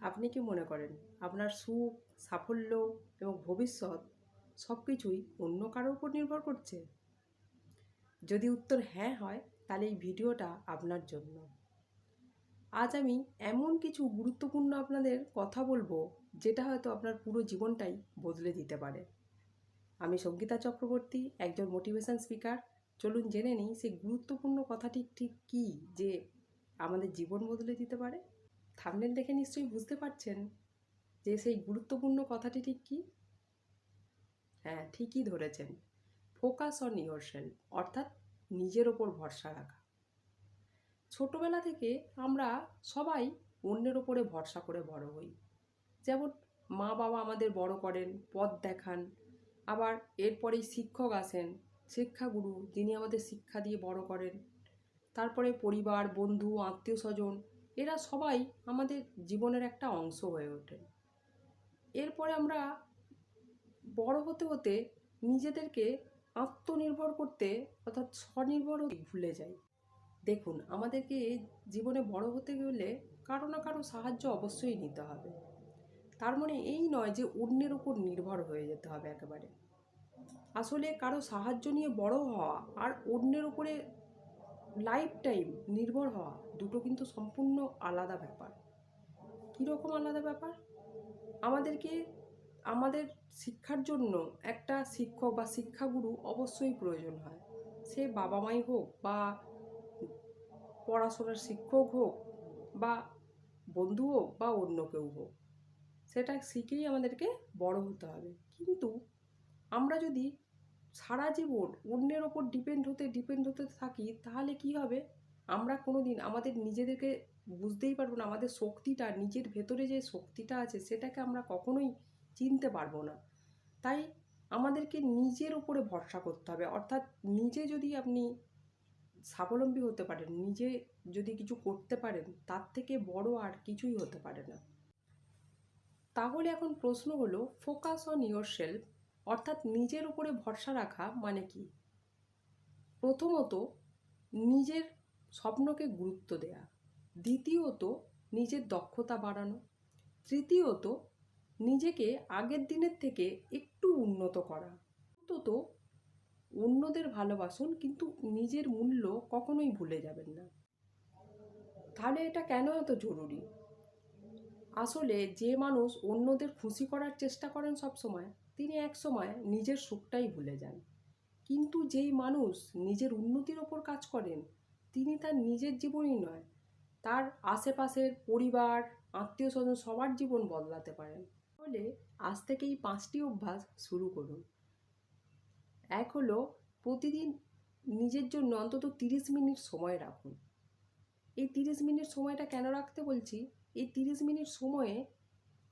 আপনি কি মনে করেন আপনার সুখ, সাফল্য এবং ভবিষ্যৎ সব কিছুই অন্য কারোর উপর নির্ভর করছে? যদি উত্তর হ্যাঁ হয়, তাহলে এই ভিডিওটা আপনার জন্য। আজ আমি এমন কিছু গুরুত্বপূর্ণ আপনাদের কথা বলবো, যেটা হয়তো আপনার পুরো জীবনটাই বদলে দিতে পারে। আমি সঙ্গীতা চক্রবর্তী, একজন মোটিভেশন স্পিকার। চলুন জেনে নিই সেই গুরুত্বপূর্ণ কথাটি ঠিক কী, যে আমাদের জীবন বদলে দিতে পারে। থাম্বনেল দেখে নিশ্চয়ই বুঝতে পারছেন যে সেই গুরুত্বপূর্ণ কথাটি ঠিক কী। হ্যাঁ, ঠিকই ধরেছেন। ফোকাস অন ইয়োরসেলফ, অর্থাৎ নিজের ওপর ভরসা রাখা। ছোটবেলা থেকে আমরা সবাই অন্যের ওপরে ভরসা করে বড় হই। যেমন মা বাবা আমাদের বড় করেন, পথ দেখান। আবার এরপরেই শিক্ষক আসেন, শিক্ষাগুরু, যিনি আমাদের শিক্ষা দিয়ে বড় করেন। তারপরে পরিবার, বন্ধু, আত্মীয় স্বজন, এরা সবাই আমাদের জীবনের একটা অংশ হয়ে ওঠেন। এরপরে আমরা বড় হতে হতে নিজেদেরকে আত্মনির্ভর করতে, অর্থাৎ স্বনির্ভর হতে ভুলে যাই। দেখুন, আমাদেরকে জীবনে বড় হতে গেলে কারো না কারো সাহায্য অবশ্যই নিতে হবে। তার মানে এই নয় যে অন্যের উপর নির্ভর হয়ে যেতে হবে একেবারে। আসলে কারো সাহায্য নিয়ে বড় হওয়া আর অন্যের উপরে লাইফ টাইম নির্ভর হওয়া, দুটো কিন্তু সম্পূর্ণ আলাদা ব্যাপার। কীরকম আলাদা ব্যাপার? আমাদেরকে আমাদের শিক্ষার জন্য একটা শিক্ষক বা শিক্ষাগুরু অবশ্যই প্রয়োজন হয়। সে বাবা মাই হোক, বা পড়াশোনার শিক্ষক হোক, বা বন্ধু হোক, বা অন্য কেউ হোক, সেটা শিখেই আমাদেরকে বড় হতে হবে। কিন্তু আমরা যদি সারা জীবন অন্যের ওপর ডিপেন্ড হতে থাকি, তাহলে কি হবে? আমরা কোনো দিন আমাদের নিজেদেরকে বুঝতেই পারবো না। আমাদের শক্তিটা, নিজের ভেতরে যে শক্তিটা আছে, সেটাকে আমরা কখনোই চিনতে পারবো না। তাই আমাদেরকে নিজের উপরে ভরসা করতে হবে। অর্থাৎ নিজে যদি আপনি স্বাবলম্বী হতে পারেন, নিজে যদি কিছু করতে পারেন, তার থেকে বড় আর কিছুই হতে পারে না। তাহলে এখন প্রশ্ন হলো, ফোকাস অন ইয়োরসেলফ, অর্থাৎ নিজের উপরে ভরসা রাখা মানে কি? প্রথমত, নিজের স্বপ্নকে গুরুত্ব দেয়া। দ্বিতীয়ত, নিজের দক্ষতা বাড়ানো। তৃতীয়ত, নিজেকে আগের দিনের থেকে একটু উন্নত করা। চতুর্থত, অন্যদের ভালোবাসুন, কিন্তু নিজের মূল্য কখনোই ভুলে যাবেন না। তাহলে এটা কেন এত জরুরি? আসলে যে মানুষ অন্যদের খুশি করার চেষ্টা করেন সবসময়, তিনি একসময় নিজের সুখটাই ভুলে যান। কিন্তু যেই মানুষ নিজের উন্নতির ওপর কাজ করেন, তিনি তার নিজের জীবনই নয়, তার আশেপাশের পরিবার, আত্মীয় স্বজন সবার জীবন বদলাতে পারেন। তাহলে আজ থেকেই 5টি অভ্যাস শুরু করুন। এক হলো, প্রতিদিন নিজের জন্য অন্তত 30 মিনিট সময় রাখুন। এই 30 মিনিট সময়টা কেন রাখতে বলছি? এই 30 মিনিট সময়ে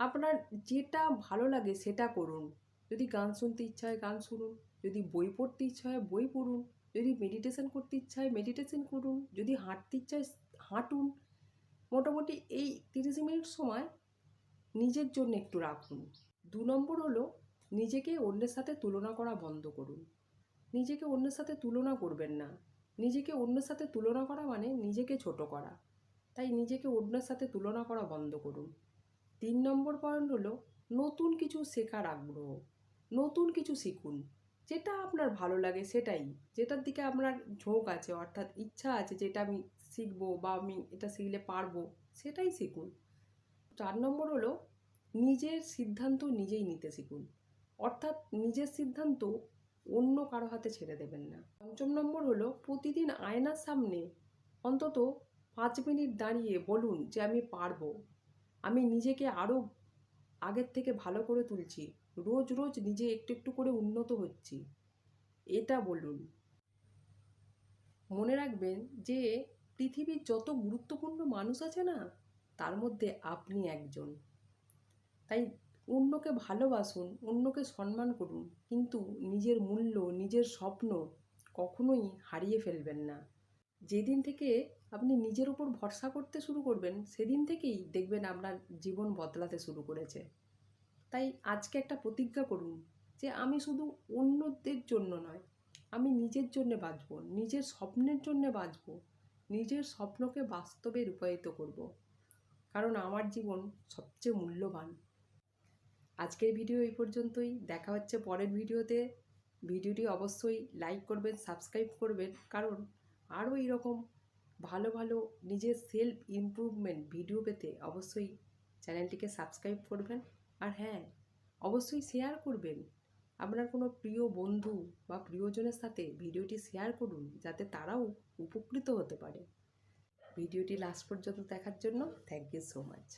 আপনার যেটা ভালো লাগে সেটা করুন। যদি গান শুনতে ইচ্ছা হয় গান শুনুন, যদি বই পড়তে ইচ্ছা হয় বই পড়ুন, যদি মেডিটেশন করতে ইচ্ছা হয় মেডিটেশন করুন, যদি হাঁটতে ইচ্ছা হয় হাঁটুন। মোটামুটি এই 30 মিনিট সময় নিজের জন্য একটু রাখুন। 2 নম্বর হলো, নিজেকে অন্যের সাথে তুলনা করা বন্ধ করুন। নিজেকে অন্যের সাথে তুলনা করবেন না। নিজেকে অন্যের সাথে তুলনা করা মানে নিজেকে ছোট করা। তাই নিজেকে অন্যের সাথে তুলনা করা বন্ধ করুন। 3 নম্বর পয়েন্ট হলো, নতুন কিছু শেখার আগ্রহ। নতুন কিছু শিখুন। যেটা আপনার ভালো লাগে সেটাই। যেটার দিকে আপনার ঝোঁক আছে, অর্থাৎ ইচ্ছা আছে, যেটা আমি শিখবো বা আমি এটা শিখলে পারবো, সেটাই শিখুন। 4 নম্বর হলো, নিজের সিদ্ধান্ত নিজেই নিতে শিখুন। অর্থাৎ নিজের সিদ্ধান্ত অন্য কারো হাতে ছেড়ে দেবেন না। 5ম নম্বর হলো, প্রতিদিন আয়নার সামনে অন্তত 5 মিনিট দাঁড়িয়ে বলুন যে আমি পারবো। আমি নিজেকে আরও আগের থেকে ভালো করে তুলছি। রোজ রোজ নিজে একটু একটু করে উন্নত হচ্ছি। এটা বলুন। মনে রাখবেন যে পৃথিবীর যত গুরুত্বপূর্ণ মানুষ আছে না, তার মধ্যে আপনি একজন। তাই অন্যকে ভালোবাসুন, অন্যকে সম্মান করুন, কিন্তু নিজের মূল্য, নিজের স্বপ্ন কখনোই হারিয়ে ফেলবেন না। যেদিন থেকে আপনি নিজের উপর ভরসা করতে শুরু করবেন, সেদিন থেকেই দেখবেন আপনার জীবন বদলাতে শুরু করেছে। তাই আজকে একটা প্রতিজ্ঞা করুন যে আমি শুধু অন্যদের জন্য নয়, আমি নিজের জন্যে বাঁচব, নিজের স্বপ্নের জন্যে বাঁচব, নিজের স্বপ্নকে বাস্তবে রূপায়িত করব। কারণ আমার জীবন সবচেয়ে মূল্যবান। আজকের ভিডিও এই পর্যন্তই। দেখা হচ্ছে পরের ভিডিওতে। ভিডিওটি অবশ্যই লাইক করবেন, সাবস্ক্রাইব করবেন, কারণ আরও এইরকম ভালো ভালো নিজের সেলফ ইমপ্রুভমেন্ট ভিডিও পেতে অবশ্যই চ্যানেলটিকে সাবস্ক্রাইব করবেন। আর হ্যাঁ, অবশ্যই শেয়ার করবেন। আপনার কোনো প্রিয় বন্ধু বা প্রিয়জনের সাথে ভিডিওটি শেয়ার করুন, যাতে তারাও উপকৃত হতে পারে। ভিডিওটি লাস্ট পর্যন্ত দেখার জন্য থ্যাংক ইউ সো মাচ।